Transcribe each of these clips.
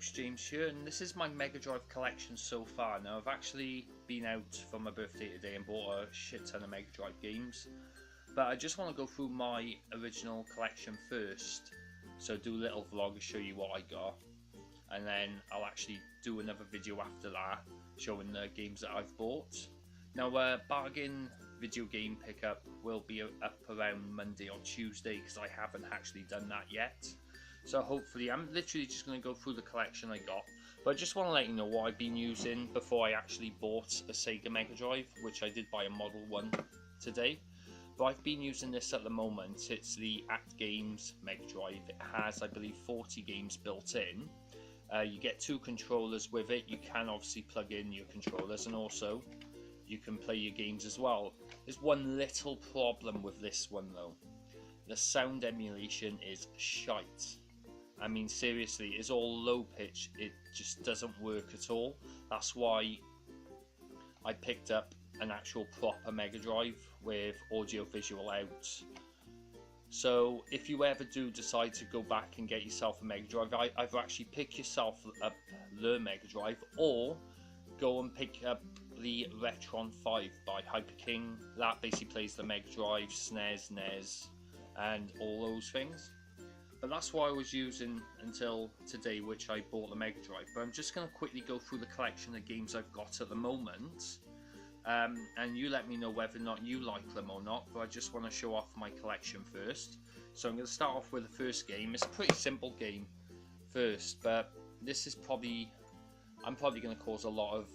folks, James here, and this is my Mega Drive collection so far. Now I've actually been out for my birthday today and bought a shit ton of Mega Drive games, but I just want to go through my original collection first, so do a little vlog and show you what I got, and then I'll actually do another video after that showing the games that I've bought. Now bargain video game pickup will be up around Monday or Tuesday because I haven't actually done that yet. So hopefully, I'm literally just going to go through the collection I got. But I just want to let you know what I've been using before I actually bought a Sega Megadrive, which I did buy a Model 1 today. But I've been using this at the moment. It's the At Games Megadrive. It has, I believe, 40 games built in. You get 2 controllers with it. You can obviously plug in your controllers, and also you can play your games as well. There's one little problem with this one though. The sound emulation is shite. I mean, seriously, it's all low pitch, it just doesn't work at all. That's why I picked up an actual proper Mega Drive with audio visual out. So if you ever do decide to go back and get yourself a Mega Drive, either actually pick yourself up the Mega Drive or go and pick up the Retron 5 by Hyperking. That basically plays the Mega Drive, SNES, NES and all those things. But that's what I was using until today, which I bought the Mega Drive. But I'm just going to quickly go through the collection of games I've got at the moment, and you let me know whether or not you like them or not. But I just want to show off my collection first. So I'm going to start off with the first game. It's a pretty simple game first, but this is I'm probably going to cause a lot of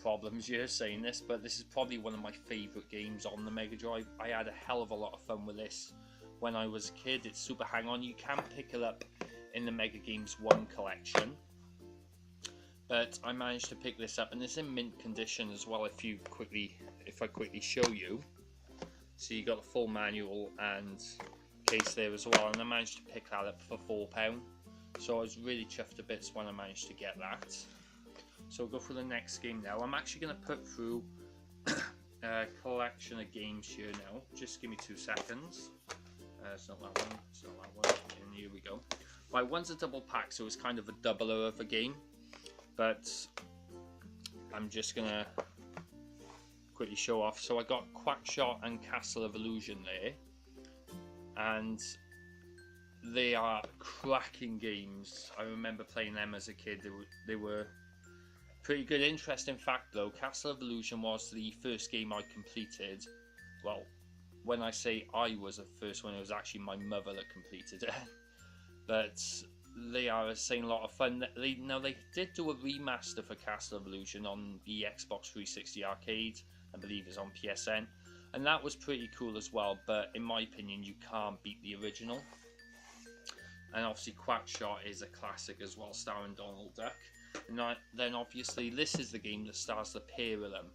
problems here saying this, but this is probably one of my favourite games on the Mega Drive. I had a hell of a lot of fun with this when I was a kid. It's Super Hang-On. You can pick it up in the Mega Games 1 collection, but I managed to pick this up, and it's in mint condition as well. If I quickly show you, so you got the full manual and case there as well, and I managed to pick that up for £4. So I was really chuffed to bits when I managed to get that. So we'll go for the next game now. I'm actually going to put through a collection of games here now. Just give me 2 seconds. It's not that one, it's not that one, and here we go. Right, one's a double pack, so it's kind of a doubler of a game, but I'm just gonna quickly show off. So I got Quackshot and Castle of Illusion there, and they are cracking games. I remember playing them as a kid. They were pretty good. Interesting fact though, Castle of Illusion was the first game I completed. Well, when I say I was the first one, it was actually my mother that completed it. But they are a same lot of fun. Now they did do a remaster for Castle of Illusion on the Xbox 360 arcade. I believe it's on PSN, and that was pretty cool as well. But in my opinion, you can't beat the original. And obviously, Quackshot is a classic as well, starring Donald Duck. And then obviously, this is the game that stars the pair of them.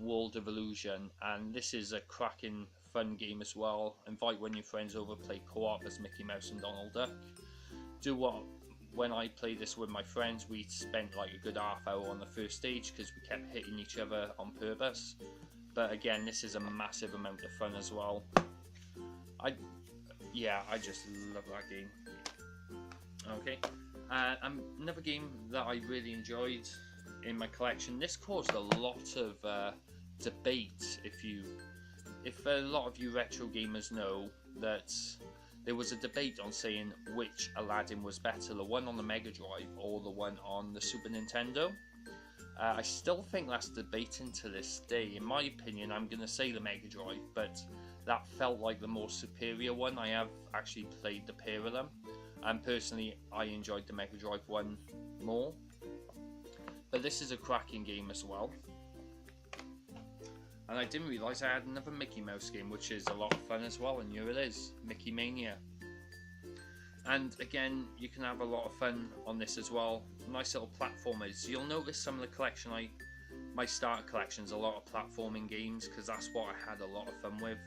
World of Illusion, and this is a cracking fun game as well. Invite one of your friends over, play co-op as Mickey Mouse and Donald Duck. When I played this with my friends, we spent like a good half hour on the first stage because we kept hitting each other on purpose. But again, this is a massive amount of fun as well. I just love that game. Okay, another game that I really enjoyed in my collection. This caused a lot of debate. If a lot of you retro gamers know that there was a debate on saying which Aladdin was better, the one on the Mega Drive or the one on the Super Nintendo. I still think that's debating to this day. In my opinion, I'm going to say the Mega Drive, but that felt like the more superior one. I have actually played the pair of them, and personally I enjoyed the Mega Drive one more. But this is a cracking game as well. And I didn't realise I had another Mickey Mouse game, which is a lot of fun as well, and here it is, Mickey Mania. And again, you can have a lot of fun on this as well. Nice little platformers. You'll notice some of the collection, my starter collection's a lot of platforming games, because that's what I had a lot of fun with.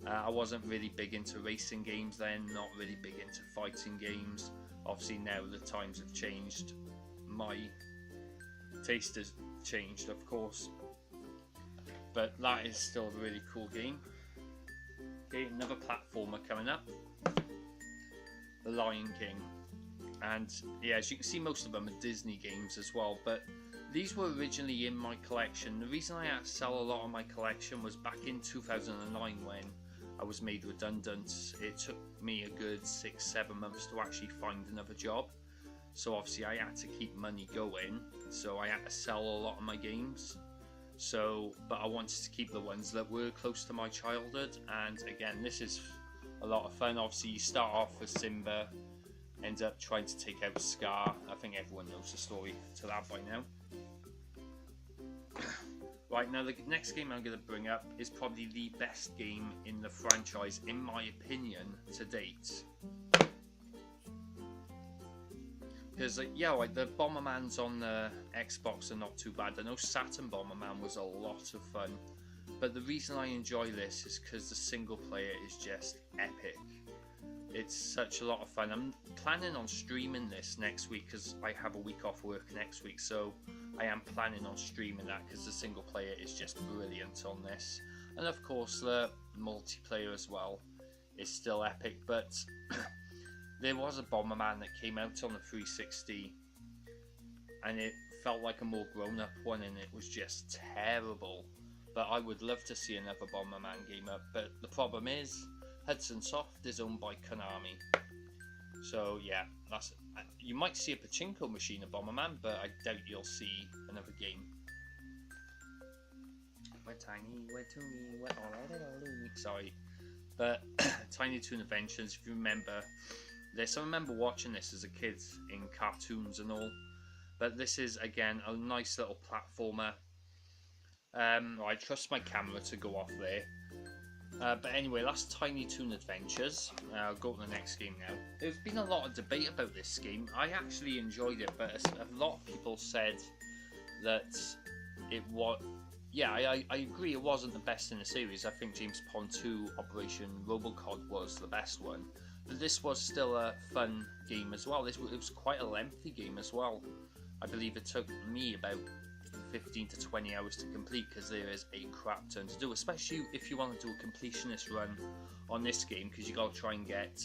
I wasn't really big into racing games then, not really big into fighting games. Obviously now the times have changed. My taste has changed, of course. But that is still a really cool game. Okay, another platformer coming up. The Lion King. And yeah, as you can see, most of them are Disney games as well, but these were originally in my collection. The reason I had to sell a lot of my collection was back in 2009 when I was made redundant. It took me a good 6-7 months to actually find another job, so obviously I had to keep money going, so I had to sell a lot of my games. So, but I wanted to keep the ones that were close to my childhood, and again, this is a lot of fun. Obviously you start off with Simba, end up trying to take out Scar. I think everyone knows the story to that by now. Right, now the next game I'm going to bring up is probably the best game in the franchise, in my opinion, to date. Because, yeah, like the Bombermans on the Xbox are not too bad. I know Saturn Bomberman was a lot of fun. But the reason I enjoy this is because the single player is just epic. It's such a lot of fun. I'm planning on streaming this next week because I have a week off work next week. So I am planning on streaming that because the single player is just brilliant on this. And of course the multiplayer as well is still epic. But there was a Bomberman that came out on the 360 and it felt like a more grown-up one and it was just terrible. But I would love to see another Bomberman game up. But the problem is, Hudson Soft is owned by Konami. So yeah, that's you might see a pachinko machine of Bomberman, but I doubt you'll see another game. We're tiny, we're toony, we're all sorry. But Tiny Toon Adventures, if you remember this, I remember watching this as a kid in cartoons and all. But this is again a nice little platformer. I trust my camera to go off there. But anyway, that's Tiny Toon Adventures. I'll go to the next game now. There's been a lot of debate about this game. I actually enjoyed it, but a lot of people said that it was... Yeah, I agree it wasn't the best in the series. I think James Pond 2 Operation Robocod was the best one. But this was still a fun game as well. It was quite a lengthy game as well. I believe it took me about 15 to 20 hours to complete because there is a crap ton to do, especially if you want to do a completionist run on this game, because you got to try and get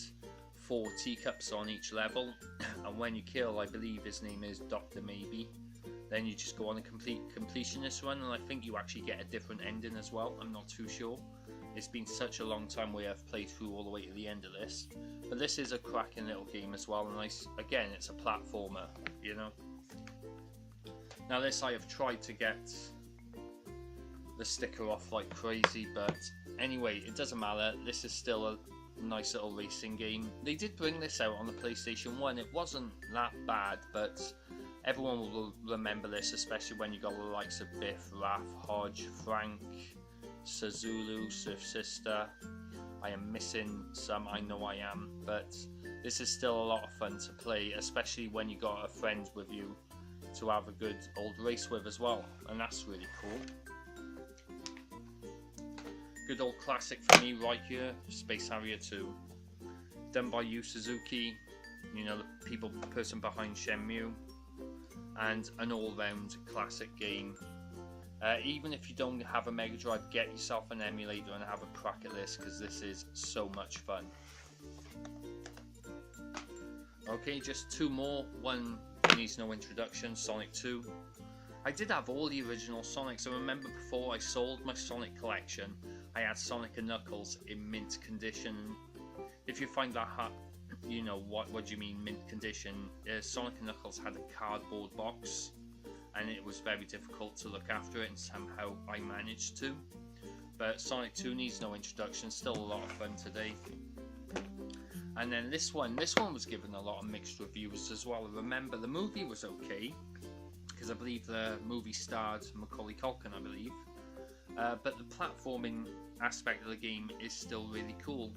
4 teacups on each level, and when you kill, I believe his name is Dr. Maybe, then you just go on a complete completionist run, and I think you actually get a different ending as well. I'm not too sure. It's been such a long time where I've played through all the way to the end of this, but this is a cracking little game as well, and again, it's a platformer, you know. Now this I have tried to get the sticker off like crazy, but anyway, it doesn't matter. This is still a nice little racing game. They did bring this out on the PlayStation 1. It wasn't that bad, but everyone will remember this, especially when you got the likes of Biff, Raph, Hodge, Frank, Sazulu, Surf Sister. I am missing some, I know I am, but this is still a lot of fun to play, especially when you got a friend with you to have a good old race with as well, and that's really cool. Good old classic for me right here, Space Harrier 2, done by Yu Suzuki, you know, the person behind Shenmue, and an all-round classic game. Even if you don't have a Mega Drive, get yourself an emulator and have a crack at this, because this is so much fun. Okay, just 2 more. One needs no introduction, Sonic 2. I did have all the original Sonics. I remember before I sold my Sonic collection, I had Sonic and Knuckles in mint condition. If you find that hard, you know what do you mean mint condition. Sonic and Knuckles had a cardboard box, and it was very difficult to look after it, and somehow I managed to. But Sonic 2 needs no introduction, still a lot of fun today. And then this one was given a lot of mixed reviews as well. Remember, the movie was okay, because I believe the movie starred Macaulay Culkin, I believe. But the platforming aspect of the game is still really cool.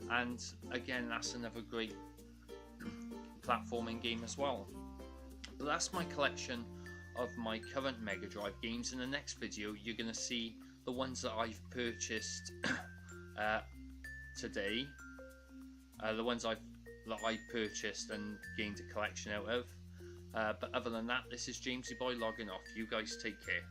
And again, that's another great platforming game as well. But that's my collection of my current Mega Drive games. In the next video, you're going to see the ones that I've purchased today. The ones that I purchased and gained a collection out of. But other than that, this is Jamesy Boy logging off. You guys take care.